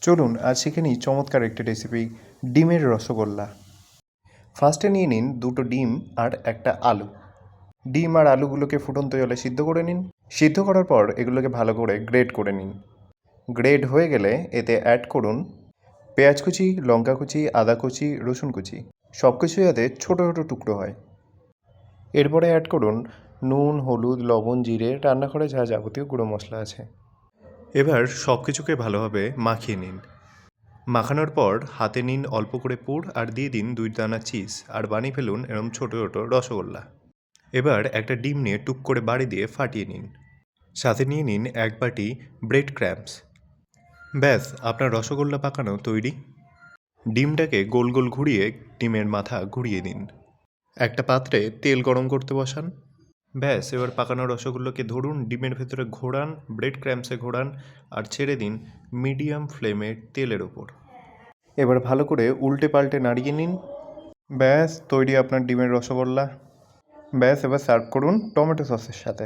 চলুন আজ শিখে নিই চমৎকার একটি রেসিপি, ডিমের রসগোল্লা। ফার্স্টে নিয়ে নিন 2টো ডিম আর একটা আলু। ডিম আর আলুগুলোকে ফুটন্ত জলে সিদ্ধ করে নিন। সিদ্ধ করার পর এগুলোকে ভালো করে গ্রেট করে নিন। গ্রেট হয়ে গেলে এতে অ্যাড করুন পেঁয়াজ কুচি, লঙ্কা কুচি, আদা কুচি, রসুন কুচি, সব কিছু যাতে ছোটো ছোটো টুকরো হয়। এরপরে অ্যাড করুন নুন, হলুদ, লবণ, জিরে, রান্নাঘরে যা যাবতীয় গুঁড়ো মশলা আছে। এবার সব কিছুকে ভালোভাবে মাখিয়ে নিন। মাখানোর পর হাতে নিন অল্প করে পুর আর দিয়ে দিন 2 দানা চিজ আর বানিয়ে ফেলুন এরম ছোটো ছোটো রসগোল্লা। এবার একটা ডিম নিয়ে টুক করে বাড়ি দিয়ে ফাটিয়ে নিন। সাথে নিয়ে নিন 1 বাটি ব্রেড ক্র্যাম্পস। ব্যাস, আপনার রসগোল্লা পাকানো তৈরি। ডিমটাকে গোল গোল ঘুরিয়ে ডিমের মাথা ঘুরিয়ে দিন। একটা পাত্রে তেল গরম করতে বসান। ব্যাস, এবার পাকানো রসগোল্লাকে ধরুন, ডিমের ভেতরে ঘোরান, ব্রেড ক্র্যাম্পসে ঘোরান আর ছেড়ে দিন মিডিয়াম ফ্লেমে তেলের ওপর। এবার ভালো করে উল্টে পাল্টে নাড়িয়ে নিন। ব্যাস, তৈরি আপনার ডিমের রসগোল্লা। ব্যাস, এবার সার্ভ করুন টমেটো সসের সাথে।